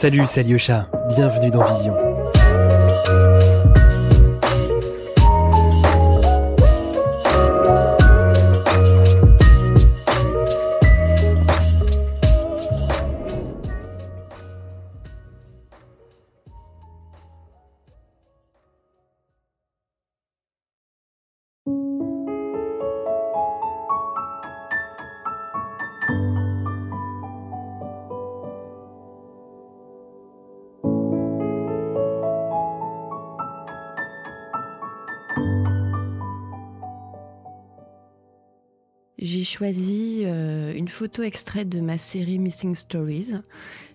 Salut, c'est Alyosha. Bienvenue dans Vision. J'ai choisi une photo extraite de ma série Missing Stories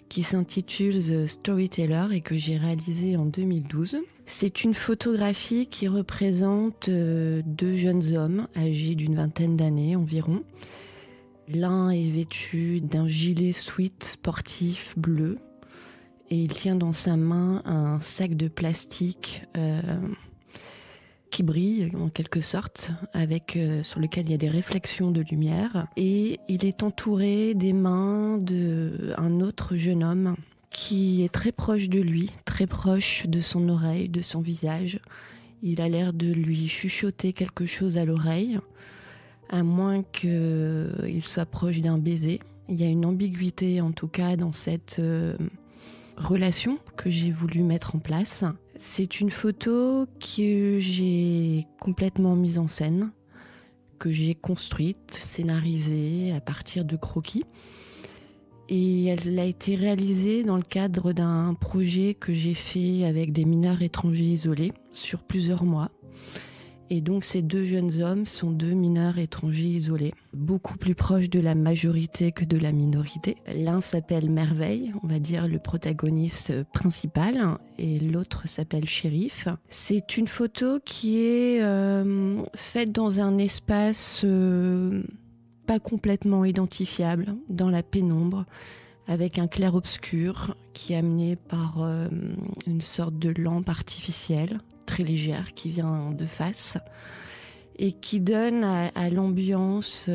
qui s'intitule The Storyteller et que j'ai réalisée en 2012. C'est une photographie qui représente deux jeunes hommes âgés d'une vingtaine d'années environ. L'un est vêtu d'un gilet sweat sportif bleu et il tient dans sa main un sac de plastique qui brille en quelque sorte, avec sur lequel il y a des réflexions de lumière. Et il est entouré des mains d'un autre jeune homme qui est très proche de lui, très proche de son oreille, de son visage. Il a l'air de lui chuchoter quelque chose à l'oreille, à moins qu'il soit proche d'un baiser. Il y a une ambiguïté en tout cas dans cette relation que j'ai voulu mettre en place. C'est une photo que j'ai complètement mise en scène, que j'ai construite, scénarisée à partir de croquis. Et elle a été réalisée dans le cadre d'un projet que j'ai fait avec des mineurs étrangers isolés sur plusieurs mois. Et donc ces deux jeunes hommes sont deux mineurs étrangers isolés, beaucoup plus proches de la majorité que de la minorité. L'un s'appelle Merveille, on va dire le protagoniste principal, et l'autre s'appelle Shérif. C'est une photo qui est faite dans un espace pas complètement identifiable, dans la pénombre, avec un clair-obscur qui est amené par une sorte de lampe artificielle très légère qui vient de face et qui donne à l'ambiance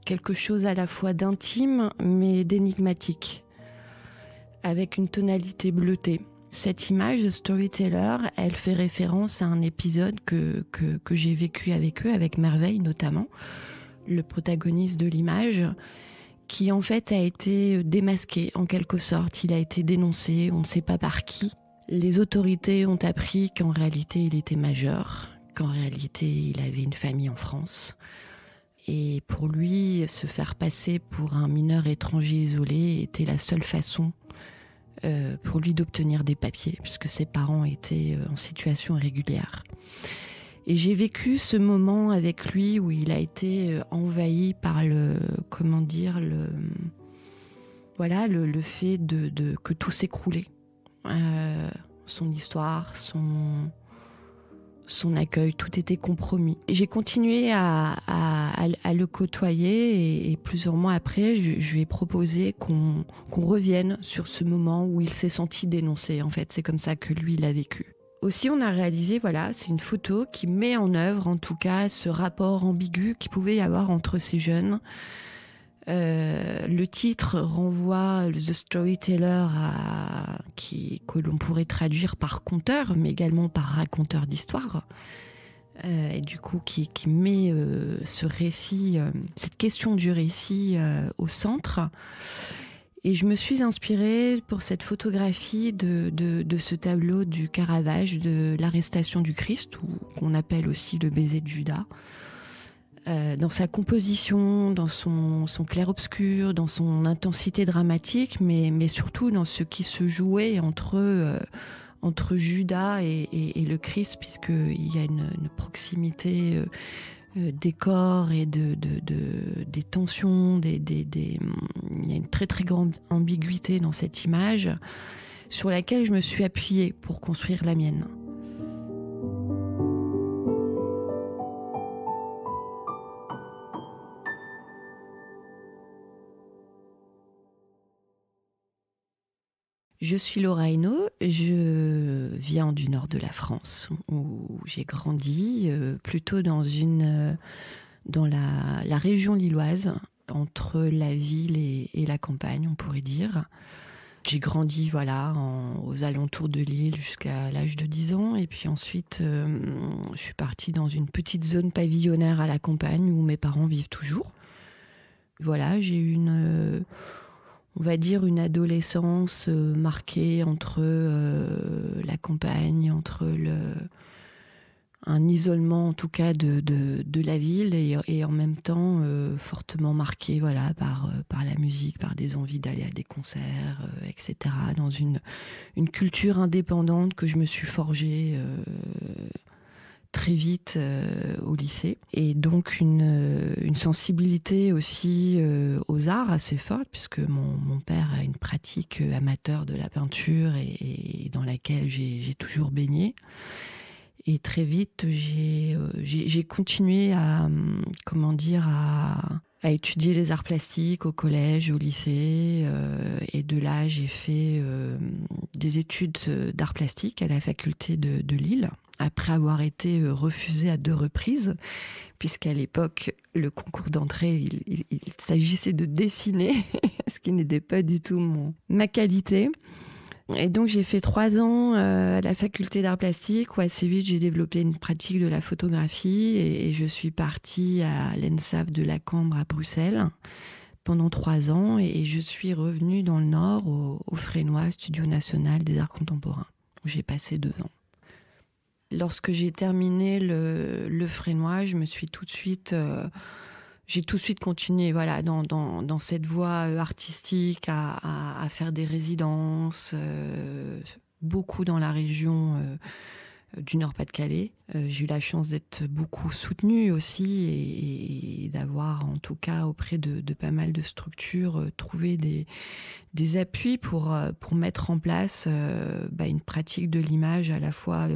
quelque chose à la fois d'intime mais d'énigmatique, avec une tonalité bleutée. Cette image de Storyteller, elle fait référence à un épisode que j'ai vécu avec eux, avec Merveille notamment, le protagoniste de l'image, qui en fait a été démasqué en quelque sorte. Il a été dénoncé, on ne sait pas par qui. Les autorités ont appris qu'en réalité il était majeur, qu'en réalité il avait une famille en France. Et pour lui, se faire passer pour un mineur étranger isolé était la seule façon pour lui d'obtenir des papiers, puisque ses parents étaient en situation irrégulière. Et j'ai vécu ce moment avec lui où il a été envahi par le fait que tout s'écroulait. Son histoire, son accueil, tout était compromis. J'ai continué à le côtoyer et plusieurs mois après, je lui ai proposé qu'on revienne sur ce moment où il s'est senti dénoncé. En fait, c'est comme ça que lui, il a vécu. Aussi, on a réalisé, c'est une photo qui met en œuvre, en tout cas, ce rapport ambigu qu'il pouvait y avoir entre ces jeunes. Le titre renvoie The Storyteller que l'on pourrait traduire par conteur, mais également par raconteur d'histoire. Et du coup, qui met ce récit, cette question du récit au centre. Et je me suis inspirée pour cette photographie de ce tableau du Caravage, de l'arrestation du Christ, ou qu'on appelle aussi le baiser de Judas. Dans sa composition, dans son clair-obscur, dans son intensité dramatique, mais surtout dans ce qui se jouait entre Judas et le Christ, puisqu'il y a une proximité des corps et des tensions, il y a une très très grande ambiguïté dans cette image sur laquelle je me suis appuyée pour construire la mienne. Je suis Laura Hainaut, je viens du nord de la France où j'ai grandi, plutôt dans la région lilloise, entre la ville et la campagne, on pourrait dire. J'ai grandi aux alentours de Lille jusqu'à l'âge de 10 ans. Et puis ensuite, je suis partie dans une petite zone pavillonnaire à la campagne où mes parents vivent toujours. Voilà, j'ai eu on va dire une adolescence marquée entre la campagne, entre un isolement en tout cas de la ville et en même temps fortement marquée par la musique, par des envies d'aller à des concerts, etc. Dans une culture indépendante que je me suis forgée très vite au lycée. Et donc une sensibilité aussi aux arts assez forte, puisque mon père a une pratique amateur de la peinture et dans laquelle j'ai toujours baigné. Et très vite, j'ai continué à étudier les arts plastiques au collège, au lycée. Et de là, j'ai fait des études d'arts plastiques à la faculté de Lille, après avoir été refusée à 2 reprises, puisqu'à l'époque, le concours d'entrée, il s'agissait de dessiner, ce qui n'était pas du tout ma qualité. Et donc j'ai fait 3 ans à la faculté d'arts plastiques où assez vite j'ai développé une pratique de la photographie et je suis partie à l'ENSAF de la Cambre à Bruxelles pendant 3 ans et je suis revenue dans le Nord au Fresnoy, Studio National des Arts Contemporains, où j'ai passé 2 ans. Lorsque j'ai terminé le Fresnoy, je me suis tout de suite... j'ai tout de suite continué dans cette voie artistique à faire des résidences, beaucoup dans la région du Nord-Pas-de-Calais. J'ai eu la chance d'être beaucoup soutenue aussi et d'avoir, en tout cas auprès de pas mal de structures, trouvé des appuis pour mettre en place une pratique de l'image à la fois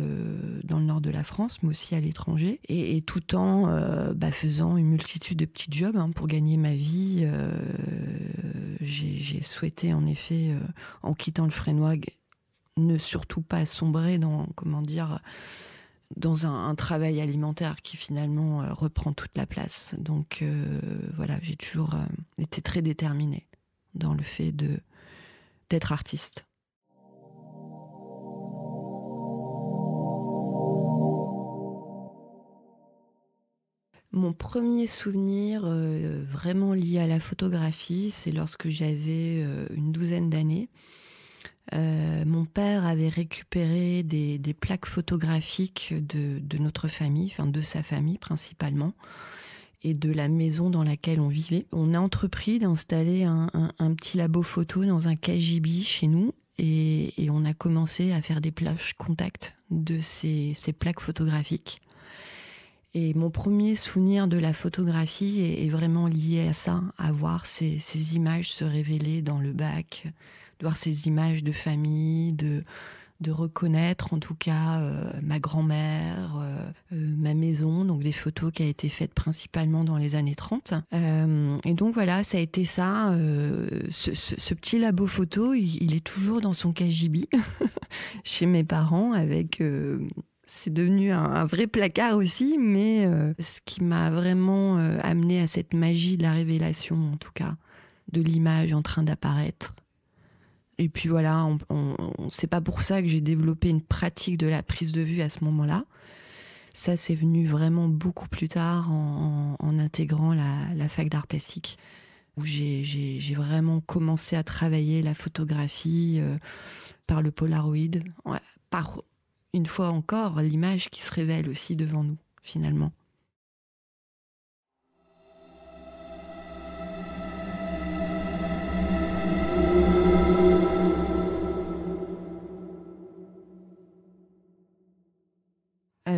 dans le nord de la France, mais aussi à l'étranger, et tout en faisant une multitude de petits jobs pour gagner ma vie. J'ai souhaité, en effet, en quittant le Fresnoy, ne surtout pas sombrer dans un travail alimentaire qui finalement reprend toute la place. Donc j'ai toujours été très déterminée dans le fait d'être artiste. Mon premier souvenir vraiment lié à la photographie, c'est lorsque j'avais une 12aine d'années. Mon père avait récupéré des plaques photographiques de notre famille, enfin de sa famille principalement, et de la maison dans laquelle on vivait. On a entrepris d'installer un petit labo photo dans un KGB chez nous, et on a commencé à faire des plages contact de ces plaques photographiques. Et mon premier souvenir de la photographie est vraiment lié à ça, à voir ces images se révéler dans le bac, de voir ces images de famille, de reconnaître en tout cas ma grand-mère, ma maison, donc des photos qui a été faites principalement dans les années 30. Et donc voilà, ça a été ça, ce petit labo photo, il est toujours dans son cagibi chez mes parents avec... c'est devenu un vrai placard aussi, mais ce qui m'a vraiment amené à cette magie de la révélation, en tout cas, de l'image en train d'apparaître. Et puis voilà, c'est pas pour ça que j'ai développé une pratique de la prise de vue à ce moment-là. Ça, c'est venu vraiment beaucoup plus tard en intégrant la fac d'art plastique, où j'ai vraiment commencé à travailler la photographie par le Polaroid, par, une fois encore, l'image qui se révèle aussi devant nous, finalement.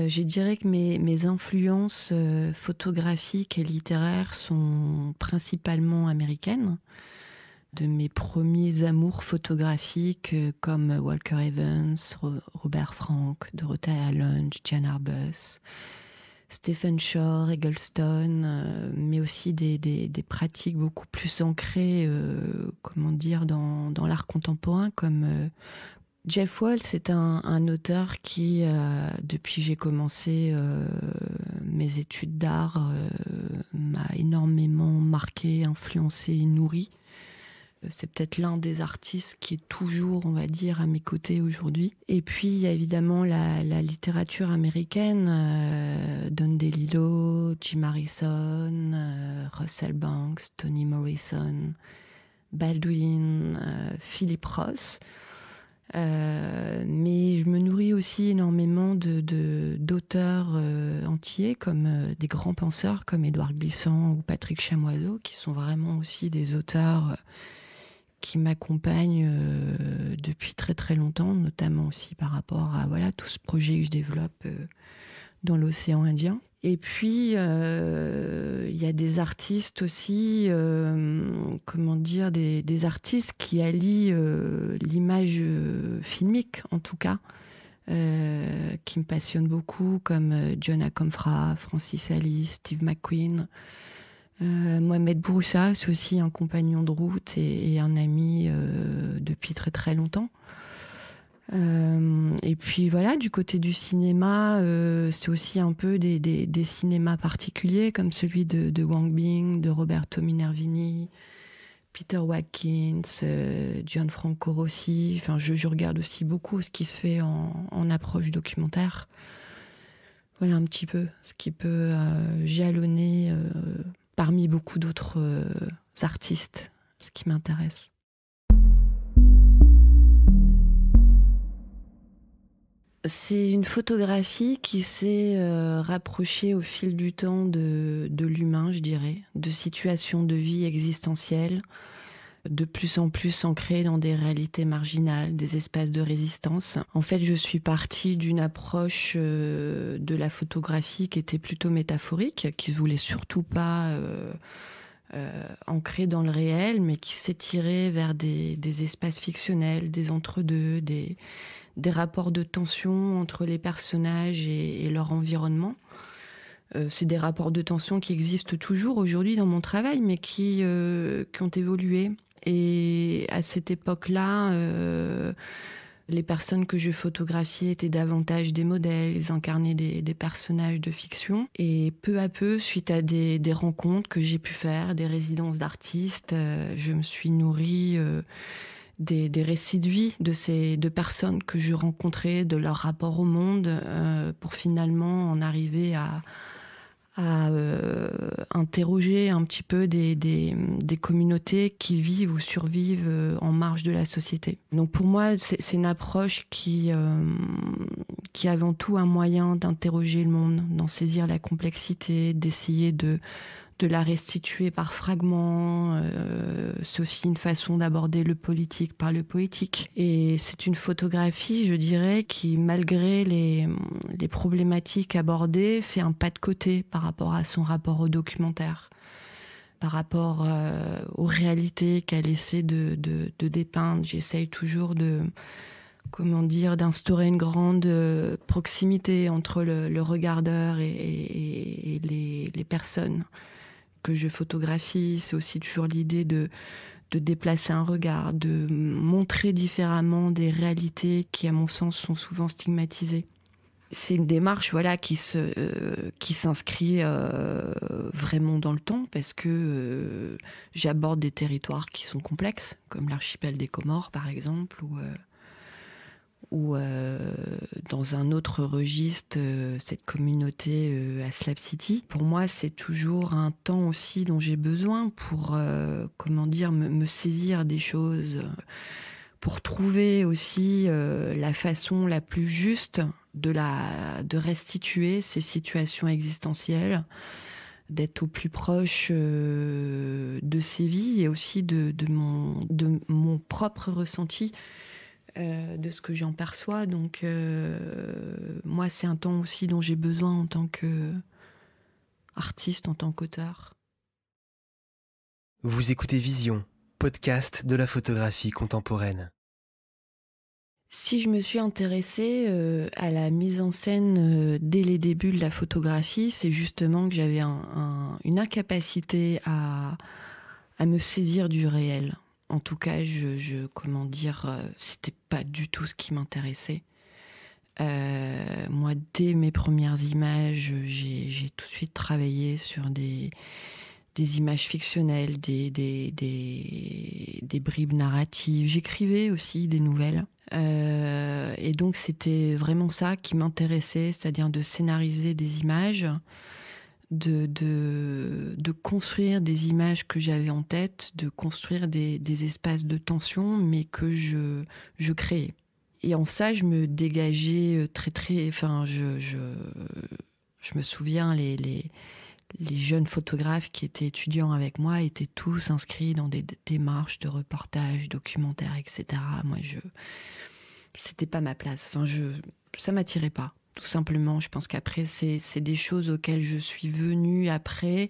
Je dirais que mes influences photographiques et littéraires sont principalement américaines. De mes premiers amours photographiques comme Walker Evans, Robert Frank, Dorothea Lange, Diane Arbus, Stephen Shore, Eggleston, mais aussi des pratiques beaucoup plus ancrées dans l'art contemporain comme... Jeff Waltz est un auteur qui, depuis que j'ai commencé mes études d'art, m'a énormément marqué, influencé, nourri. C'est peut-être l'un des artistes qui est toujours, on va dire, à mes côtés aujourd'hui. Et puis, il y a évidemment la littérature américaine, Don DeLillo, Jim Harrison, Russell Banks, Toni Morrison, Baldwin, Philip Roth. Mais je me nourris aussi énormément d'auteurs entiers, comme des grands penseurs comme Édouard Glissant ou Patrick Chamoiseau, qui sont vraiment aussi des auteurs qui m'accompagnent depuis très très longtemps, notamment aussi par rapport à tout ce projet que je développe dans l'océan Indien. Et puis, il y a des artistes aussi, des artistes qui allient l'image filmique, en tout cas, qui me passionnent beaucoup, comme John Akomfra, Francis Alice, Steve McQueen. Mohamed Bouroussa, c'est aussi un compagnon de route et un ami depuis très très longtemps. Et puis voilà, du côté du cinéma, c'est aussi un peu des cinémas particuliers, comme celui de Wang Bing, de Roberto Minervini, Peter Watkins, Gianfranco Rossi. Enfin, je regarde aussi beaucoup ce qui se fait en approche documentaire. Voilà un petit peu ce qui peut jalonner parmi beaucoup d'autres artistes, ce qui m'intéresse. C'est une photographie qui s'est rapprochée au fil du temps de l'humain, je dirais, de situations de vie existentielles, de plus en plus ancrées dans des réalités marginales, des espaces de résistance. En fait, je suis partie d'une approche de la photographie qui était plutôt métaphorique, qui ne se voulait surtout pas ancrée dans le réel, mais qui s'étirait vers des espaces fictionnels, des entre-deux, des rapports de tension entre les personnages et leur environnement. C'est des rapports de tension qui existent toujours aujourd'hui dans mon travail, mais qui ont évolué. Et à cette époque-là, les personnes que je photographiais étaient davantage des modèles, ils incarnaient des personnages de fiction. Et peu à peu, suite à des rencontres que j'ai pu faire, des résidences d'artistes, je me suis nourrie des récits de vie de personnes que je rencontrais, de leur rapport au monde, pour finalement en arriver à interroger un petit peu des communautés qui vivent ou survivent en marge de la société. Donc pour moi, c'est une approche qui est avant tout un moyen d'interroger le monde, d'en saisir la complexité, d'essayer de la restituer par fragments. C'est aussi une façon d'aborder le politique par le poétique. Et c'est une photographie, je dirais, qui, malgré les problématiques abordées, fait un pas de côté par rapport à son rapport au documentaire, par rapport aux réalités qu'elle essaie de dépeindre. J'essaye toujours d'instaurer une grande proximité entre le regardeur et les personnes que je photographie. C'est aussi toujours l'idée de déplacer un regard, de montrer différemment des réalités qui, à mon sens, sont souvent stigmatisées. C'est une démarche qui s'inscrit vraiment dans le temps, parce que j'aborde des territoires qui sont complexes, comme l'archipel des Comores, par exemple, ou dans un autre registre, cette communauté à Slab City. Pour moi, c'est toujours un temps aussi dont j'ai besoin pour me saisir des choses, pour trouver aussi la façon la plus juste de restituer ces situations existentielles, d'être au plus proche de ces vies et aussi de mon propre ressenti, de ce que j'en perçois. Donc moi, c'est un temps aussi dont j'ai besoin en tant qu'artiste, en tant qu'auteur. Vous écoutez Vision, podcast de la photographie contemporaine. Si je me suis intéressée à la mise en scène dès les débuts de la photographie, c'est justement que j'avais une incapacité à me saisir du réel. En tout cas, c'était pas du tout ce qui m'intéressait. Moi, dès mes premières images, j'ai tout de suite travaillé sur des des images fictionnelles, des bribes narratives. J'écrivais aussi des nouvelles. Et donc, c'était vraiment ça qui m'intéressait, c'est-à-dire de scénariser des images, de construire des images que j'avais en tête, de construire des espaces de tension, mais que je créais. Et en ça, je me dégageais très... Enfin, je me souviens, les jeunes photographes qui étaient étudiants avec moi étaient tous inscrits dans des démarches de reportage, documentaires, etc. Moi, c'était pas ma place. Enfin, ça m'attirait pas, tout simplement. Je pense qu'après, c'est des choses auxquelles je suis venue après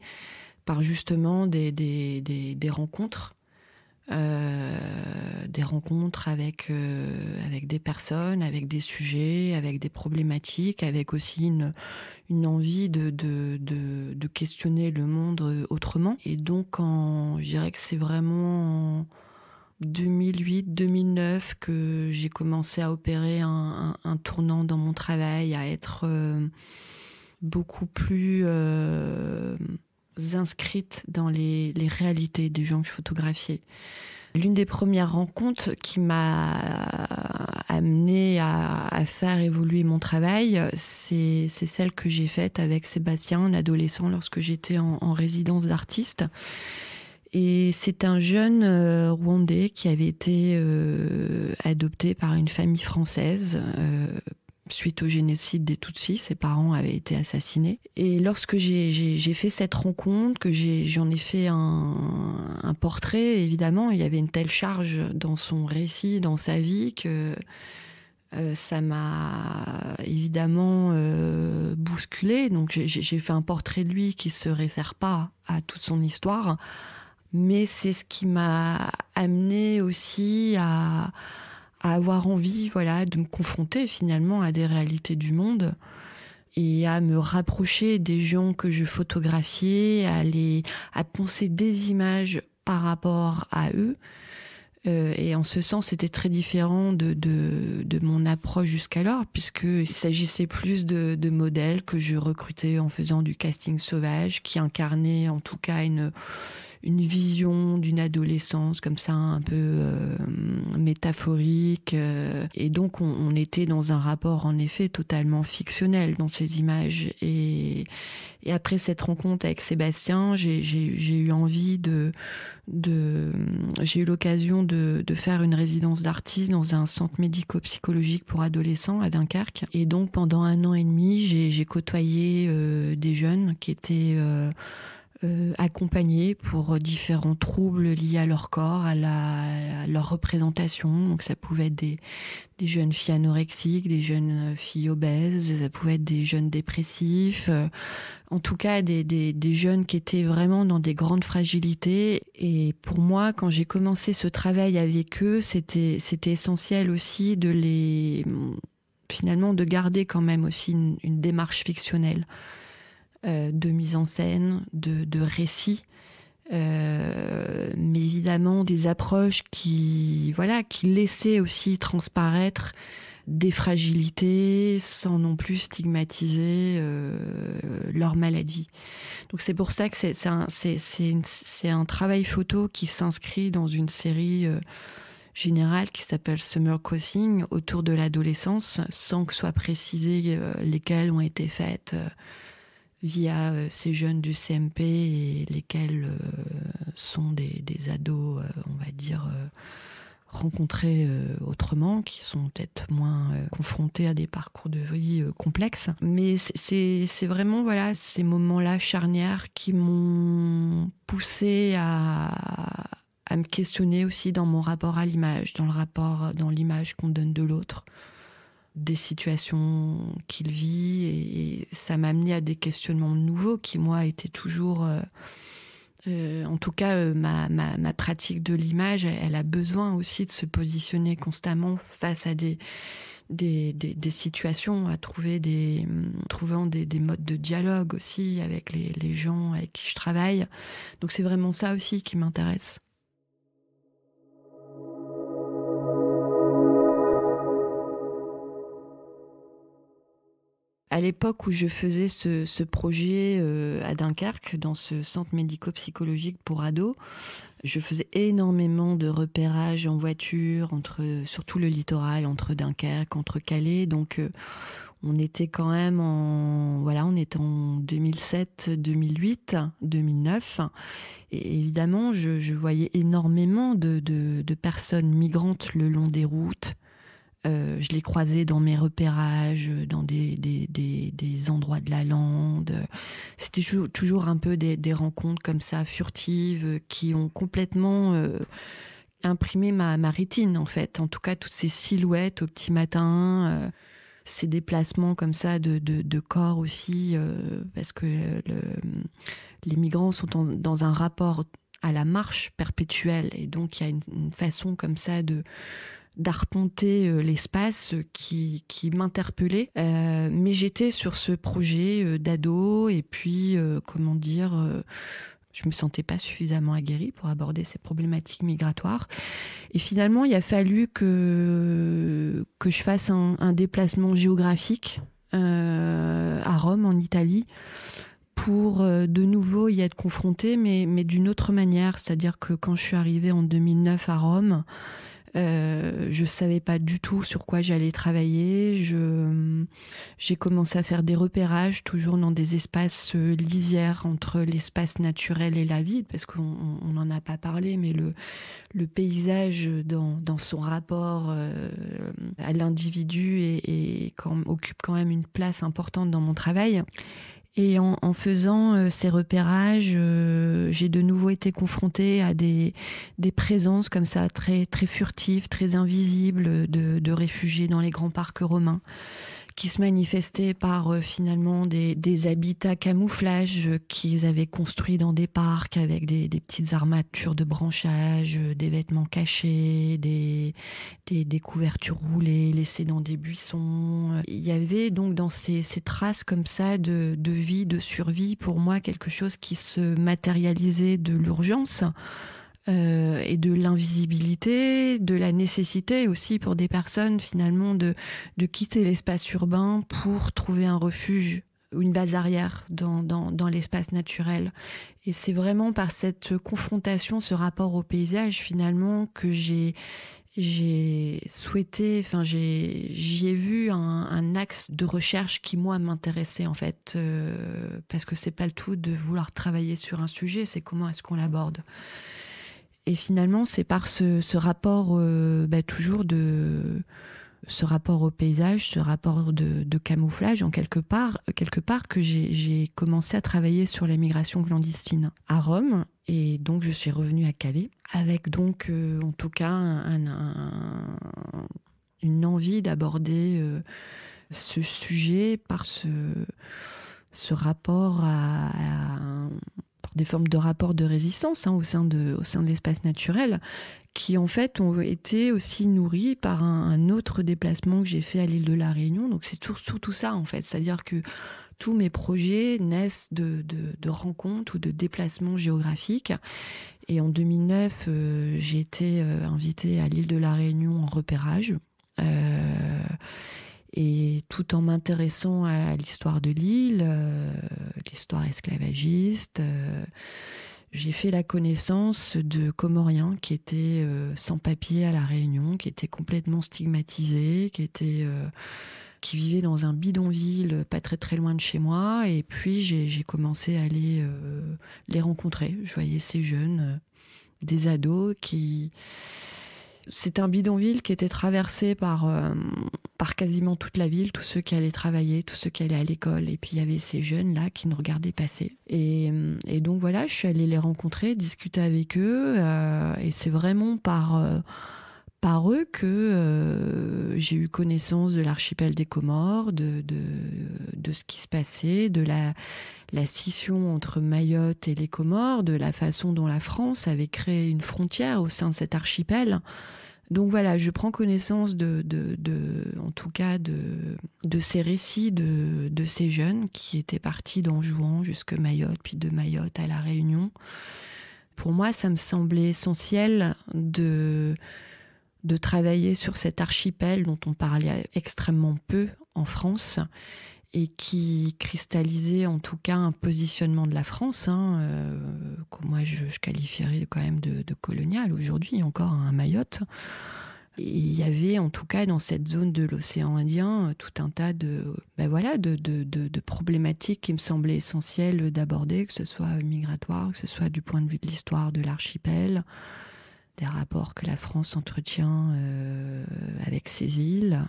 par justement des rencontres. Des rencontres avec des personnes, avec des sujets, avec des problématiques, avec aussi une envie de questionner le monde autrement. Et donc, je dirais que c'est vraiment en 2008-2009 que j'ai commencé à opérer un tournant dans mon travail, à être beaucoup plus inscrite dans les réalités des gens que je photographiais. L'une des premières rencontres qui m'a amenée à faire évoluer mon travail, c'est celle que j'ai faite avec Sébastien, un adolescent, lorsque j'étais en résidence d'artiste. Et c'est un jeune Rwandais qui avait été adopté par une famille française suite au génocide des Tutsis. Ses parents avaient été assassinés. Et lorsque j'ai fait cette rencontre, que j'en ai fait un portrait, évidemment, il y avait une telle charge dans son récit, dans sa vie, que ça m'a évidemment bousculée. Donc j'ai fait un portrait de lui qui se réfère pas à toute son histoire, mais c'est ce qui m'a amené aussi à avoir envie, voilà, de me confronter finalement à des réalités du monde et à me rapprocher des gens que je photographiais, à penser des images par rapport à eux. Et en ce sens, c'était très différent de mon approche jusqu'alors, puisqu'il s'agissait plus de modèles que je recrutais en faisant du casting sauvage, qui incarnaient en tout cas une vision d'une adolescence comme ça, un peu métaphorique. Et donc, on était dans un rapport, en effet, totalement fictionnel dans ces images. Et après cette rencontre avec Sébastien, j'ai eu envie j'ai eu l'occasion de faire une résidence d'artiste dans un centre médico-psychologique pour adolescents à Dunkerque. Et donc, pendant 1 an et demi, j'ai côtoyé des jeunes qui étaient accompagnés pour différents troubles liés à leur corps, à leur représentation. Donc ça pouvait être des jeunes filles anorexiques, des jeunes filles obèses, ça pouvait être des jeunes dépressifs, en tout cas des jeunes qui étaient vraiment dans des grandes fragilités. Et pour moi, quand j'ai commencé ce travail avec eux, c'était essentiel aussi finalement de garder quand même aussi une démarche fictionnelle. De mise en scène, de récits, mais évidemment des approches qui laissaient aussi transparaître des fragilités sans non plus stigmatiser leur maladie. Donc c'est pour ça que c'est un travail photo qui s'inscrit dans une série générale qui s'appelle Summer Crossing, autour de l'adolescence, sans que soit précisé lesquelles ont été faites via ces jeunes du CMP et lesquels sont des ados, on va dire, rencontrés autrement, qui sont peut-être moins confrontés à des parcours de vie complexes. Mais c'est vraiment voilà, ces moments-là charnières qui m'ont poussée à me questionner aussi dans mon rapport à l'image, dans l'image qu'on donne de l'autre, des situations qu'il vit, et ça m'a amené à des questionnements nouveaux qui, moi, étaient toujours... en tout cas, ma pratique de l'image, elle a besoin aussi de se positionner constamment face à des situations, à trouvant des modes de dialogue aussi avec les gens avec qui je travaille. Donc c'est vraiment ça aussi qui m'intéresse. À l'époque où je faisais ce projet à Dunkerque, dans ce centre médico-psychologique pour ados, je faisais énormément de repérage en voiture, surtout le littoral, entre Dunkerque, entre Calais. Donc, on était quand même on était en 2007, 2008, 2009. Et évidemment, je voyais énormément de personnes migrantes le long des routes. Je les croisais dans mes repérages, dans des endroits de la lande. C'était toujours un peu des rencontres comme ça, furtives, qui ont complètement imprimé ma rétine, en fait. En tout cas, toutes ces silhouettes au petit matin, ces déplacements comme ça de corps aussi, parce que les migrants sont dans un rapport à la marche perpétuelle. Et donc, il y a une façon comme ça d'arpenter l'espace qui m'interpellait. Mais j'étais sur ce projet d'ado et puis, je me sentais pas suffisamment aguerrie pour aborder ces problématiques migratoires. Et finalement, il a fallu que je fasse un déplacement géographique à Rome, en Italie, pour de nouveau y être confrontée, mais d'une autre manière. C'est-à-dire que quand je suis arrivée en 2009 à Rome, je savais pas du tout sur quoi j'allais travailler. J'ai commencé à faire des repérages, toujours dans des espaces lisières entre l'espace naturel et la ville, parce qu'on n'en a pas parlé, mais le paysage dans son rapport à l'individu occupe quand même une place importante dans mon travail. Et en faisant ces repérages, j'ai de nouveau été confrontée à des présences comme ça, très, très furtives, très invisibles, de réfugiés dans les grands parcs romains, qui se manifestaient par finalement des habitats camouflage qu'ils avaient construits dans des parcs avec des petites armatures de branchage, des vêtements cachés, des couvertures roulées laissées dans des buissons. Il y avait donc dans ces traces comme ça de vie, de survie, pour moi quelque chose qui se matérialisait de l'urgence. Et de l'invisibilité, de la nécessité aussi pour des personnes finalement de quitter l'espace urbain pour trouver un refuge ou une base arrière dans l'espace naturel. Et c'est vraiment par cette confrontation, ce rapport au paysage finalement que j'ai souhaité, j'y ai vu un axe de recherche qui moi m'intéressait en fait, parce que c'est pas le tout de vouloir travailler sur un sujet, c'est comment est-ce qu'on l'aborde. Et finalement, c'est par ce rapport, toujours ce rapport au paysage, ce rapport de camouflage, en quelque part que j'ai commencé à travailler sur la migration clandestine à Rome. Et donc, je suis revenue à Calais avec donc, en tout cas, une envie d'aborder ce sujet par ce rapport par des formes de rapports de résistance au sein de l'espace naturel, qui en fait ont été aussi nourris par un autre déplacement que j'ai fait à l'île de la Réunion. Donc c'est surtout ça en fait, c'est-à-dire que tous mes projets naissent de rencontres ou de déplacements géographiques. Et en 2009, j'ai été invitée à l'île de la Réunion en repérage. Et tout en m'intéressant à l'histoire de l'île, l'histoire esclavagiste, j'ai fait la connaissance de Comoriens qui étaient sans papier à La Réunion, qui étaient complètement stigmatisés, qui vivaient dans un bidonville pas très très loin de chez moi. Et puis j'ai commencé à aller les rencontrer. Je voyais ces jeunes, des ados qui... C'est un bidonville qui était traversé par quasiment toute la ville, tous ceux qui allaient travailler, tous ceux qui allaient à l'école. Et puis il y avait ces jeunes-là qui nous regardaient passer. Et donc voilà, je suis allée les rencontrer, discuter avec eux. Et c'est vraiment par eux que j'ai eu connaissance de l'archipel des Comores, de ce qui se passait, de la scission entre Mayotte et les Comores, de la façon dont la France avait créé une frontière au sein de cet archipel. Donc voilà, je prends connaissance en tout cas de ces récits de ces jeunes qui étaient partis d'Anjouan jusque Mayotte, puis de Mayotte à La Réunion. Pour moi, ça me semblait essentiel de travailler sur cet archipel dont on parlait extrêmement peu en France et qui cristallisait en tout cas un positionnement de la France, que moi je qualifierais quand même de colonial aujourd'hui, encore à Mayotte. Et il y avait en tout cas dans cette zone de l'océan Indien tout un tas de problématiques qui me semblaient essentielles d'aborder, que ce soit migratoire, que ce soit du point de vue de l'histoire de l'archipel, des rapports que la France entretient avec ces îles.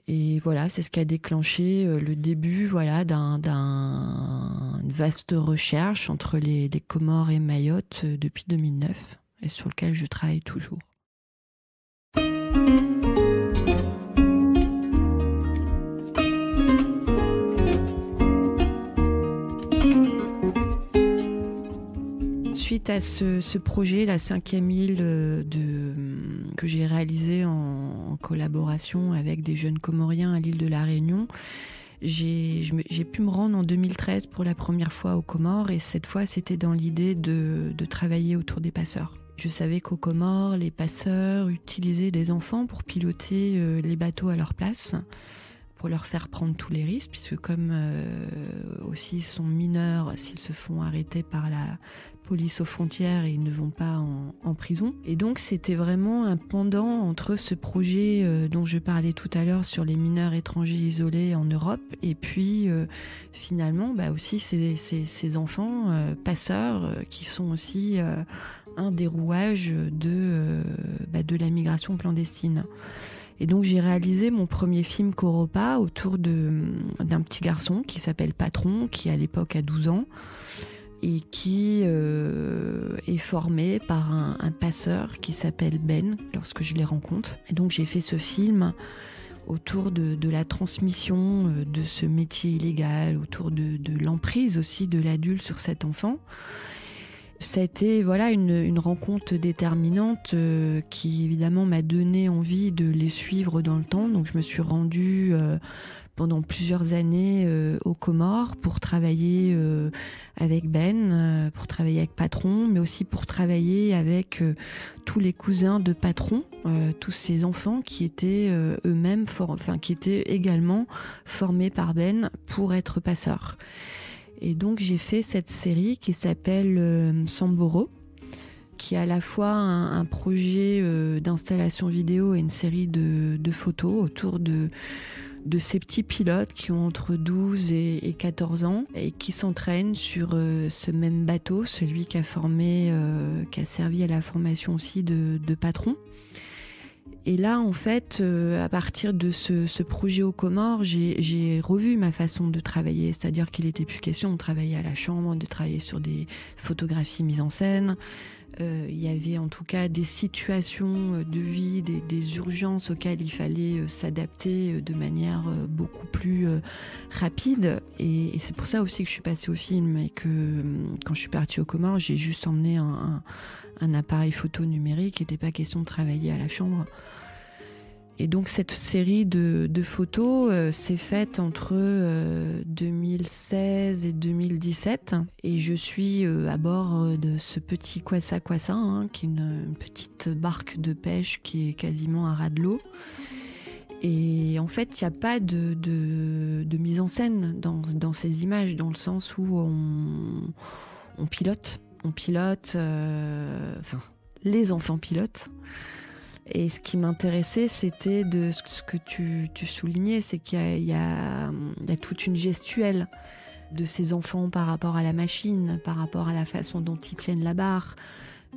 Et voilà, c'est ce qui a déclenché le début d'une vaste recherche entre les Comores et Mayotte depuis 2009, et sur lequel je travaille toujours. Suite à ce projet, la 5e île que j'ai réalisé en collaboration avec des jeunes Comoriens à l'île de la Réunion, j'ai pu me rendre en 2013 pour la première fois aux Comores, et cette fois c'était dans l'idée de travailler autour des passeurs. Je savais qu'aux Comores, les passeurs utilisaient des enfants pour piloter les bateaux à leur place, pour leur faire prendre tous les risques, puisque comme aussi ils sont mineurs, s'ils se font arrêter par la police aux frontières, ils ne vont pas en prison. Et donc c'était vraiment un pendant entre ce projet dont je parlais tout à l'heure sur les mineurs étrangers isolés en Europe, et puis finalement aussi ces enfants passeurs qui sont aussi un des rouages de la migration clandestine. Et donc j'ai réalisé mon premier film Coropa autour d'un petit garçon qui s'appelle Patron, qui à l'époque a 12 ans, et qui est formé par un passeur qui s'appelle Ben, lorsque je les rencontre. Et donc j'ai fait ce film autour de la transmission de ce métier illégal, autour de l'emprise aussi de l'adulte sur cet enfant. Ça a été une rencontre déterminante qui évidemment m'a donné envie de les suivre dans le temps. Donc je me suis rendue pendant plusieurs années aux Comores pour travailler avec Ben, pour travailler avec Patron, mais aussi pour travailler avec tous les cousins de Patron, tous ces enfants qui étaient eux-mêmes, qui étaient également formés par Ben pour être passeurs. Et donc j'ai fait cette série qui s'appelle Samboro, qui est à la fois un projet d'installation vidéo et une série de photos autour de ces petits pilotes qui ont entre 12 et 14 ans et qui s'entraînent sur ce même bateau, celui qui a servi à la formation aussi de Patron. Et là, en fait, à partir de ce projet aux Comores, j'ai revu ma façon de travailler. C'est-à-dire qu'il n'était plus question de travailler à la chambre, de travailler sur des photographies mises en scène. Il y avait en tout cas des situations de vie, des urgences auxquelles il fallait s'adapter de manière beaucoup plus rapide. Et c'est pour ça aussi que je suis passée au film et que quand je suis partie aux Comores, j'ai juste emmené un appareil photo numérique. Il n'était pas question de travailler à la chambre. Et donc cette série de photos s'est faite entre 2016 et 2017. Et je suis à bord de ce petit Kwassa Kwassa, qui est une petite barque de pêche qui est quasiment à ras de l'eau. Et en fait, il n'y a pas de mise en scène dans ces images, dans le sens où on pilote. Les enfants pilotent. Et ce qui m'intéressait, c'était de ce que tu soulignais, c'est qu'il y a toute une gestuelle de ces enfants par rapport à la machine, par rapport à la façon dont ils tiennent la barre,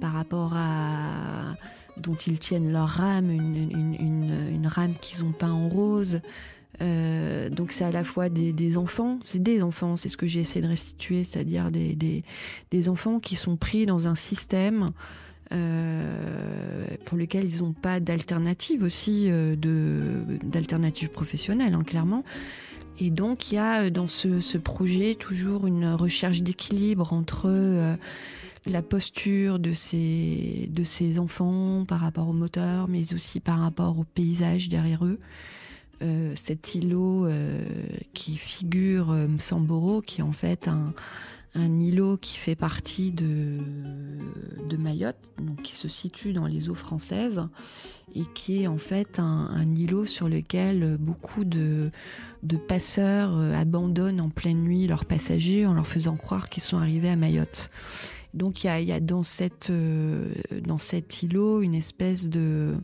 par rapport à dont ils tiennent leur rame, une rame qu'ils ont peint en rose. Donc c'est à la fois des enfants, c'est ce que j'ai essayé de restituer, c'est-à-dire des enfants qui sont pris dans un système pour lequel ils n'ont pas d'alternative aussi, d'alternative professionnelle, clairement. Et donc il y a dans ce projet toujours une recherche d'équilibre entre la posture de ces enfants par rapport au moteur, mais aussi par rapport au paysage derrière eux. Cet îlot qui figure Samboro, qui est en fait un îlot qui fait partie de Mayotte, donc qui se situe dans les eaux françaises et qui est en fait un îlot sur lequel beaucoup de passeurs abandonnent en pleine nuit leurs passagers en leur faisant croire qu'ils sont arrivés à Mayotte. Donc il y a dans cet îlot une espèce de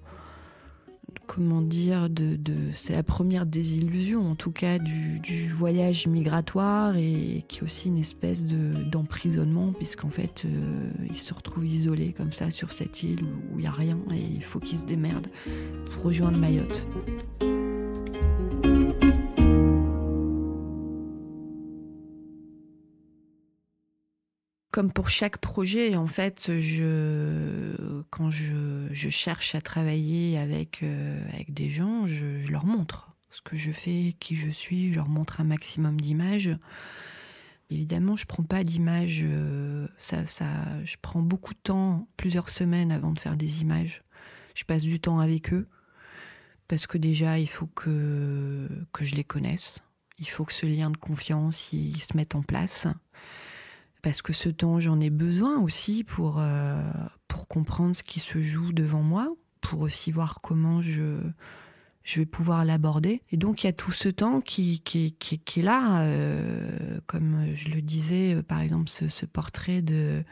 c'est la première désillusion en tout cas du voyage migratoire, et qui est aussi une espèce d'emprisonnement, puisqu'en fait ils se retrouvent isolés comme ça sur cette île où il n'y a rien et il faut qu'ils se démerdent pour rejoindre Mayotte. Comme pour chaque projet, en fait, quand je cherche à travailler avec des gens, je leur montre ce que je fais, qui je suis, je leur montre un maximum d'images. Évidemment, je prends pas d'images, je prends beaucoup de temps, plusieurs semaines avant de faire des images. Je passe du temps avec eux, parce que déjà, il faut que je les connaisse. Il faut que ce lien de confiance, il se mette en place. Parce que ce temps, j'en ai besoin aussi pour comprendre ce qui se joue devant moi, pour aussi voir comment je vais pouvoir l'aborder. Et donc, il y a tout ce temps qui est là. Comme je le disais, par exemple, ce portrait de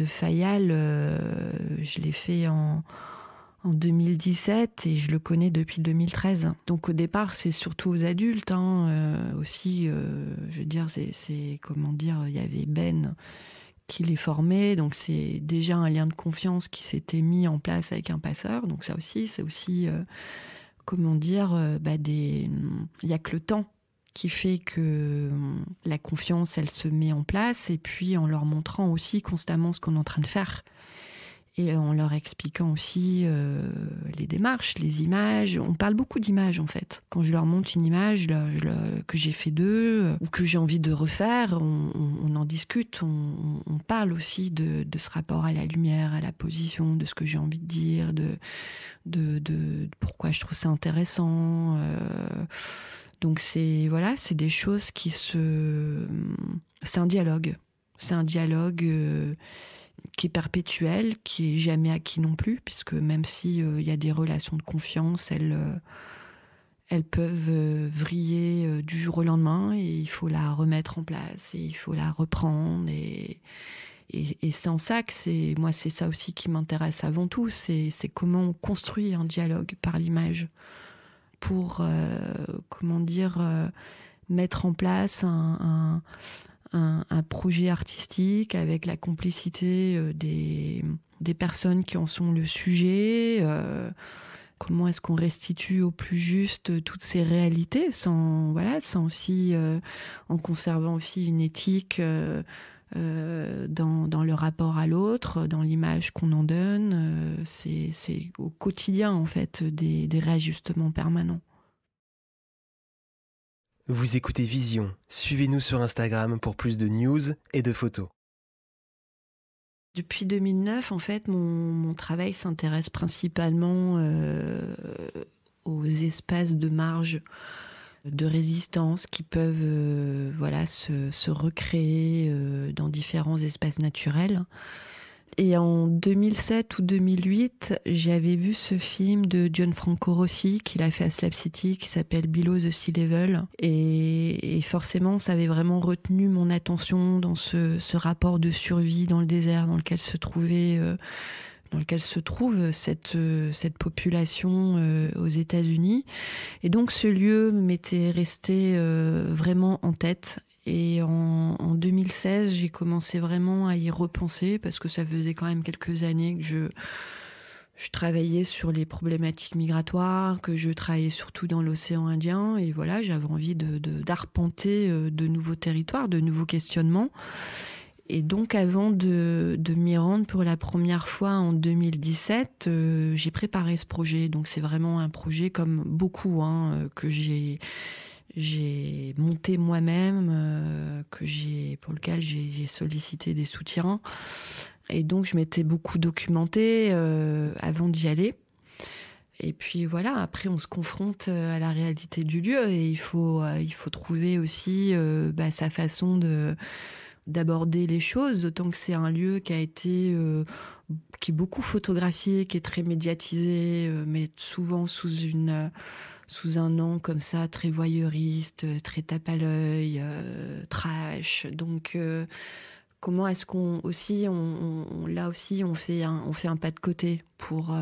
Fayal, je l'ai fait en 2017 et je le connais depuis 2013. Donc au départ, c'est surtout aux adultes aussi. Je veux dire, c'est comment dire, il y avait Ben qui les formait, donc c'est déjà un lien de confiance qui s'était mis en place avec un passeur. Donc ça aussi, c'est aussi comment dire, il y a que le temps qui fait que la confiance, elle se met en place, et puis en leur montrant aussi constamment ce qu'on est en train de faire. Et en leur expliquant aussi les démarches, les images. On parle beaucoup d'images, en fait. Quand je leur montre une image que j'ai fait d'eux ou que j'ai envie de refaire, on en discute. On parle aussi de ce rapport à la lumière, à la position, de ce que j'ai envie de dire, de pourquoi je trouve ça intéressant. Donc c'est des choses c'est un dialogue. C'est un dialogue qui est perpétuel, qui est jamais acquis non plus, puisque même si y a des relations de confiance, elles peuvent vriller du jour au lendemain, et il faut la remettre en place, et il faut la reprendre, et c'est en ça que c'est ça aussi qui m'intéresse avant tout, c'est comment on construit un dialogue par l'image pour mettre en place un projet artistique avec la complicité des personnes qui en sont le sujet. Comment est-ce qu'on restitue au plus juste toutes ces réalités sans aussi en conservant aussi une éthique dans le rapport à l'autre, dans l'image qu'on en donne. C'est au quotidien en fait des réajustements permanents. Vous écoutez Vision. Suivez-nous sur Instagram pour plus de news et de photos. Depuis 2009, en fait, mon travail s'intéresse principalement aux espaces de marge, de résistance qui peuvent se recréer dans différents espaces naturels. Et en 2007 ou 2008, j'avais vu ce film de Gianfranco Rossi qu'il a fait à Slab City, qui s'appelle Below the Sea Level. Et forcément, ça avait vraiment retenu mon attention dans ce rapport de survie dans le désert dans lequel se trouve cette population aux États-Unis. Et donc ce lieu m'était resté vraiment en tête. Et en 2016, j'ai commencé vraiment à y repenser, parce que ça faisait quand même quelques années que je travaillais sur les problématiques migratoires, que je travaillais surtout dans l'océan Indien. Et voilà, j'avais envie d'arpenter de nouveaux territoires, de nouveaux questionnements. Et donc, avant de m'y rendre pour la première fois en 2017, j'ai préparé ce projet. Donc, c'est vraiment un projet comme beaucoup que j'ai monté moi-même, pour lequel j'ai sollicité des soutiens. Et donc, je m'étais beaucoup documentée avant d'y aller. Et puis voilà, après on se confronte à la réalité du lieu et il faut trouver aussi sa façon d'aborder les choses, d'autant que c'est un lieu qui est beaucoup photographié, qui est très médiatisé, mais souvent sous un nom comme ça, très voyeuriste, très tape à l'œil, trash. Donc comment est-ce qu'on aussi, là aussi, on fait un pas de côté pour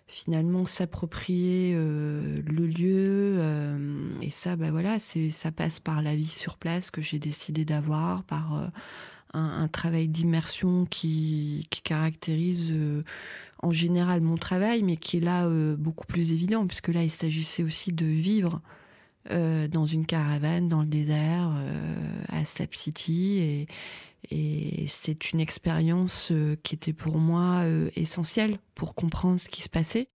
finalement s'approprier le lieu. Et ça, voilà, ça passe par la vie sur place que j'ai décidé d'avoir, par un travail d'immersion qui caractérise en général mon travail, mais qui est là beaucoup plus évident, puisque là, il s'agissait aussi de vivre dans une caravane, dans le désert, à Slap City. Et c'est une expérience qui était pour moi essentielle pour comprendre ce qui se passait.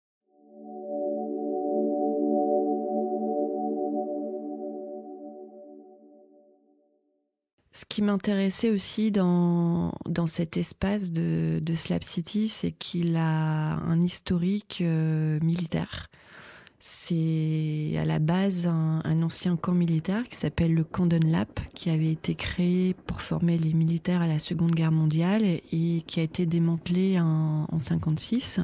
Ce qui m'intéressait aussi dans cet espace de Slap City, c'est qu'il a un historique militaire. C'est à la base un ancien camp militaire qui s'appelle le camp Dunlap, qui avait été créé pour former les militaires à la Seconde Guerre mondiale et qui a été démantelé en 1956.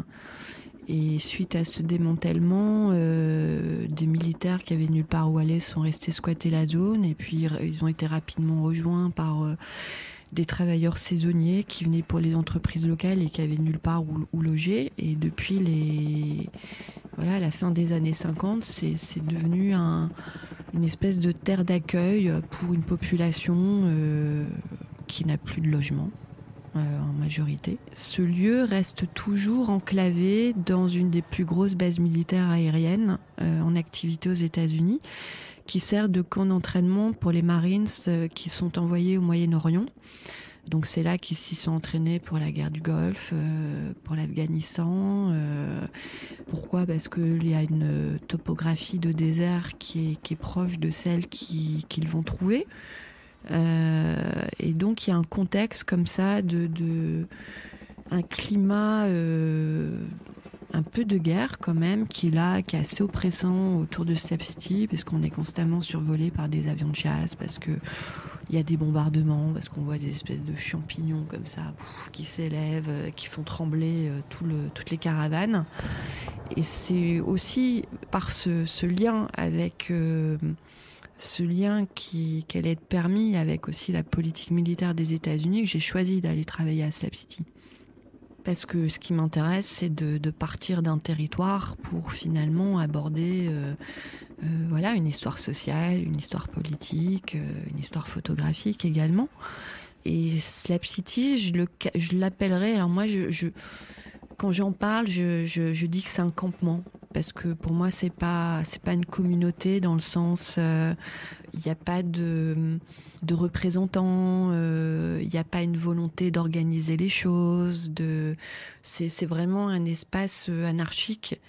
Et suite à ce démantèlement, des militaires qui avaient nulle part où aller sont restés squatter la zone et puis ils ont été rapidement rejoints par des travailleurs saisonniers qui venaient pour les entreprises locales et qui avaient nulle part où loger. Et depuis la fin des années 50, c'est devenu une espèce de terre d'accueil pour une population qui n'a plus de logement. En majorité. Ce lieu reste toujours enclavé dans une des plus grosses bases militaires aériennes en activité aux États-Unis, qui sert de camp d'entraînement pour les Marines qui sont envoyés au Moyen-Orient. Donc c'est là qu'ils s'y sont entraînés pour la guerre du Golfe, pour l'Afghanistan. Pourquoi ? Parce qu'il y a une topographie de désert qui est proche de celle qu'ils vont trouver. Et donc il y a un contexte comme ça un climat un peu de guerre quand même qui est assez oppressant autour de Slap City, parce qu'on est constamment survolé par des avions de chasse, parce que il y a des bombardements, parce qu'on voit des espèces de champignons comme ça qui s'élèvent, qui font trembler toutes les caravanes. Et c'est aussi par ce lien avec ce lien qui allait être permis avec aussi la politique militaire des États-Unis que j'ai choisi d'aller travailler à Slap City. Parce que ce qui m'intéresse, c'est de partir d'un territoire pour finalement aborder une histoire sociale, une histoire politique, une histoire photographique également. Et Slap City, je l'appellerais... Alors moi, quand j'en parle, je dis que c'est un campement. Parce que pour moi, c'est pas une communauté dans le sens, il n'y a pas de représentants, il n'y a pas une volonté d'organiser les choses. C'est vraiment un espace anarchique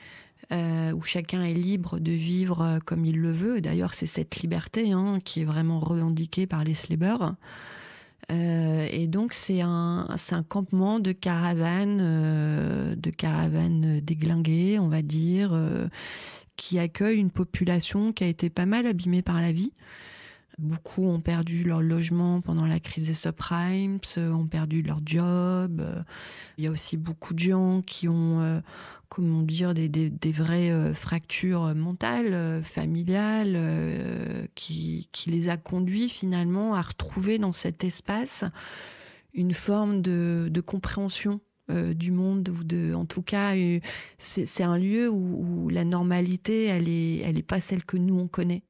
où chacun est libre de vivre comme il le veut. D'ailleurs, c'est cette liberté qui est vraiment revendiquée par les slavers. Et donc c'est un campement de caravanes déglinguées, on va dire, qui accueille une population qui a été pas mal abîmée par la vie. Beaucoup ont perdu leur logement pendant la crise des subprimes, ont perdu leur job. Il y a aussi beaucoup de gens qui ont, des vraies fractures mentales, familiales, qui les a conduits finalement à retrouver dans cet espace une forme de compréhension du monde, en tout cas, c'est un lieu où la normalité, elle est pas celle que nous on connaît.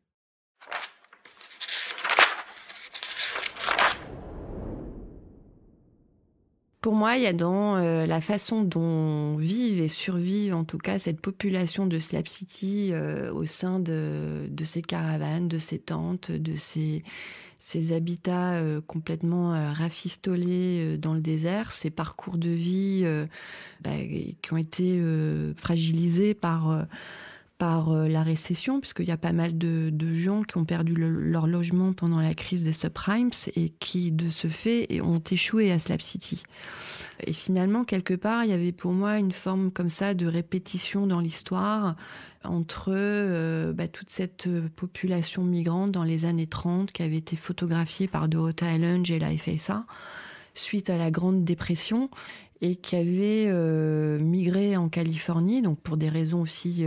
Pour moi, il y a dans la façon dont vivent et survivent, en tout cas, cette population de Slap City au sein de ces caravanes, de ces tentes, de ces habitats complètement rafistolés dans le désert, ces parcours de vie qui ont été fragilisés par par la récession, puisqu'il y a pas mal de gens qui ont perdu leur logement pendant la crise des subprimes et qui, de ce fait, ont échoué à Slab City. Et finalement, quelque part, il y avait pour moi une forme comme ça de répétition dans l'histoire entre toute cette population migrante dans les années 30 qui avait été photographiée par Dorothy Lange et la FSA suite à la Grande Dépression et qui avait migré en Californie, donc pour des raisons aussi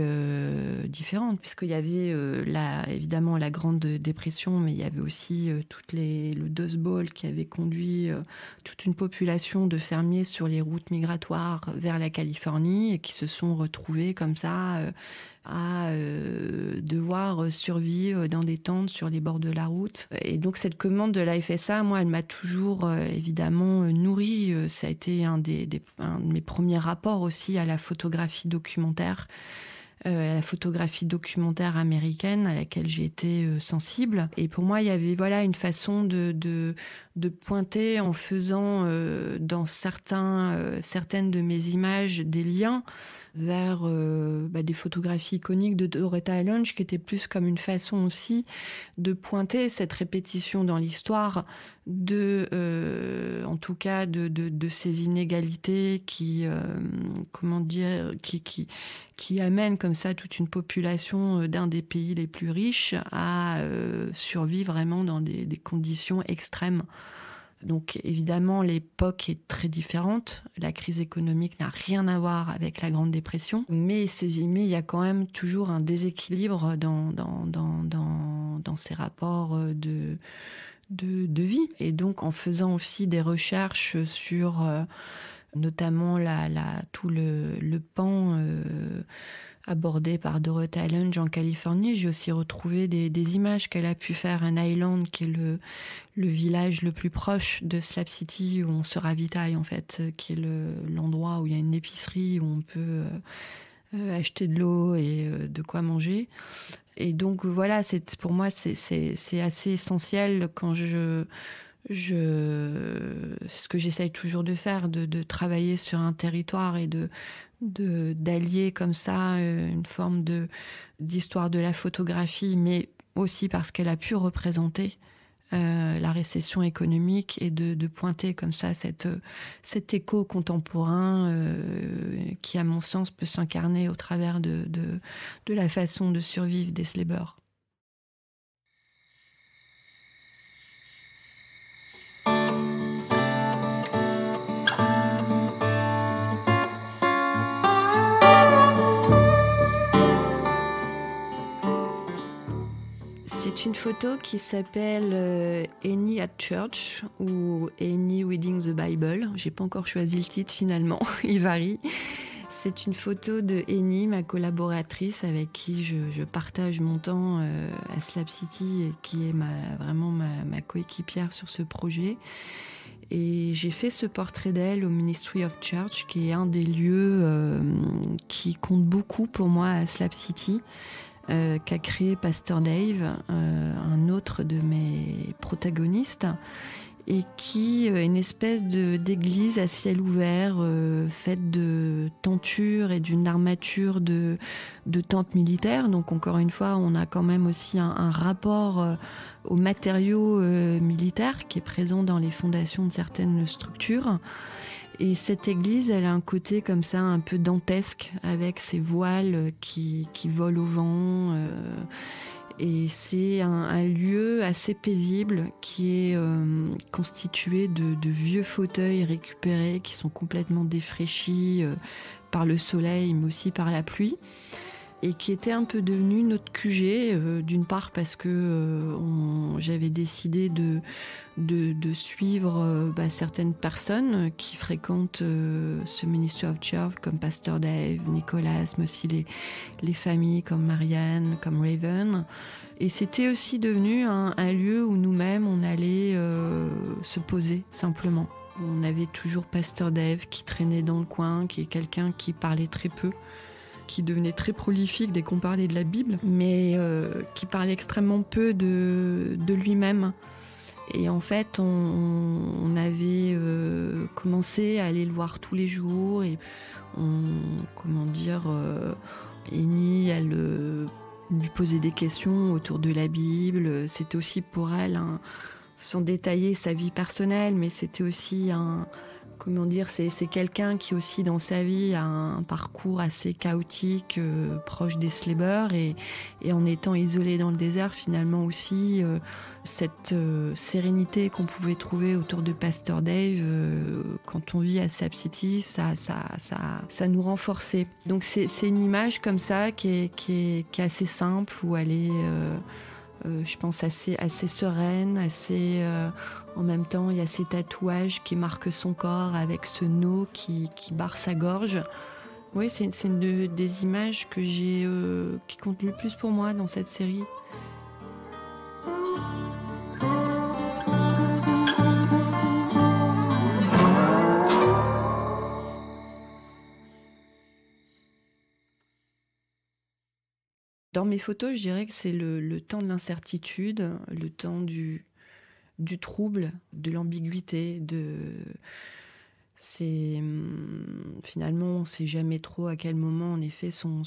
différentes, puisqu'il y avait évidemment la Grande Dépression, mais il y avait aussi le Dust Bowl qui avait conduit toute une population de fermiers sur les routes migratoires vers la Californie et qui se sont retrouvés comme ça à devoir survivre dans des tentes sur les bords de la route. Et donc cette commande de la FSA, moi, elle m'a toujours évidemment nourrie. Ça a été un de mes premiers rapports aussi à la photographie documentaire, à la photographie documentaire américaine à laquelle j'ai été sensible. Et pour moi, il y avait une façon de pointer en faisant dans certaines de mes images des liens vers des photographies iconiques de Dorothy Lange, qui était plus comme une façon aussi de pointer cette répétition dans l'histoire en tout cas de ces inégalités qui amènent comme ça toute une population d'un des pays les plus riches à survivre vraiment dans des conditions extrêmes. Donc évidemment, l'époque est très différente. La crise économique n'a rien à voir avec la Grande Dépression. Mais il y a quand même toujours un déséquilibre dans ces rapports de vie. Et donc en faisant aussi des recherches sur notamment tout le pan abordé par Dorothy Lange en Californie, j'ai aussi retrouvé des images qu'elle a pu faire à Island, qui est le village le plus proche de Slab City, où on se ravitaille en fait, qui est l'endroit où il y a une épicerie, où on peut acheter de l'eau et de quoi manger. Et donc voilà, pour moi c'est assez essentiel quand ce que j'essaye toujours de faire, de travailler sur un territoire et d'allier comme ça une forme d'histoire de la photographie, mais aussi parce qu'elle a pu représenter la récession économique et de pointer comme ça cet écho contemporain qui, à mon sens, peut s'incarner au travers de la façon de survivre des slaveurs. C'est une photo qui s'appelle Annie at Church ou Annie Reading the Bible. J'ai pas encore choisi le titre finalement, il varie. C'est une photo de Annie, ma collaboratrice avec qui je partage mon temps à Slab City et qui est vraiment ma coéquipière sur ce projet. Et j'ai fait ce portrait d'elle au Ministry of Church, qui est un des lieux qui compte beaucoup pour moi à Slab City. Qu'a créé Pasteur Dave, un autre de mes protagonistes, et qui est une espèce d'église à ciel ouvert, faite de tentures et d'une armature de tentes militaires. Donc encore une fois, on a quand même aussi un rapport aux matériaux militaires qui est présent dans les fondations de certaines structures. Et cette église, elle a un côté comme ça un peu dantesque, avec ses voiles qui volent au vent. Et c'est un lieu assez paisible qui est constitué de vieux fauteuils récupérés qui sont complètement défraîchis par le soleil, mais aussi par la pluie. Et qui était un peu devenu notre QG, d'une part parce que j'avais décidé de suivre certaines personnes qui freiquentent ce Ministry of Church, comme Pasteur Dave, Nicolas, mais aussi les familles comme Marianne, comme Raven. Et c'était aussi devenu un lieu où nous-mêmes, on allait se poser, simplement. On avait toujours Pasteur Dave qui traînait dans le coin, qui est quelqu'un qui parlait très peu, qui devenait très prolifique dès qu'on parlait de la Bible, mais qui parlait extrêmement peu de lui-même. Et en fait, on avait commencé à aller le voir tous les jours et Eni, elle lui posait des questions autour de la Bible. C'était aussi pour elle, sans détailler sa vie personnelle, mais c'était aussi c'est quelqu'un qui aussi dans sa vie a un parcours assez chaotique, proche des Sleiber, et en étant isolé dans le désert, finalement aussi, cette sérénité qu'on pouvait trouver autour de Pasteur Dave, quand on vit à Sap City, ça nous renforçait. Donc c'est une image comme ça qui est assez simple, où elle est je pense assez sereine, assez en même temps il y a ces tatouages qui marquent son corps avec ce nœud qui barre sa gorge. Oui, c'est une des images que j'ai qui compte le plus pour moi dans cette série. Dans mes photos, je dirais que c'est le temps de l'incertitude, le temps du trouble, de l'ambiguïté, finalement, on ne sait jamais trop à quel moment, en effet, sont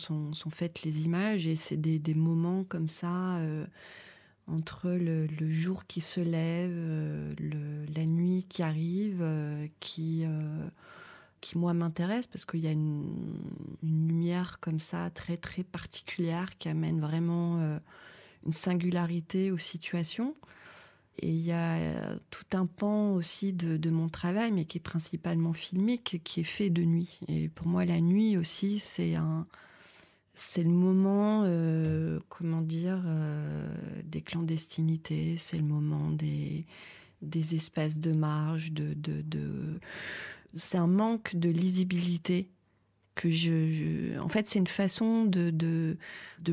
faites les images, et c'est des moments comme ça, entre le jour qui se lève, la nuit qui arrive, qui moi m'intéresse, parce qu'il y a une lumière comme ça très très particulière qui amène vraiment une singularité aux situations. Et il y a tout un pan aussi de mon travail, mais qui est principalement filmique, qui est fait de nuit. Et pour moi, la nuit aussi, c'est le moment, des clandestinités, c'est le moment des espaces de marge, c'est un manque de lisibilité que en fait, c'est une façon de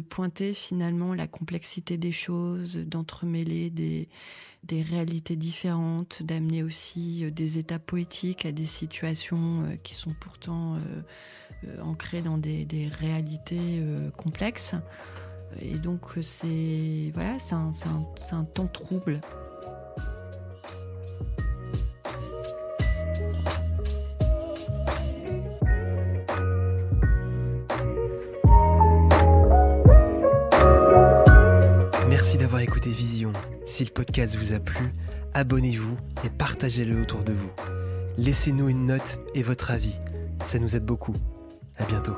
pointer finalement la complexité des choses, d'entremêler des réalités différentes, d'amener aussi des états poétiques à des situations qui sont pourtant ancrées dans des réalités complexes. Et donc, c'est un temps trouble. Merci d'avoir écouté Vision. Si le podcast vous a plu, abonnez-vous et partagez-le autour de vous. Laissez-nous une note et votre avis. Ça nous aide beaucoup. À bientôt.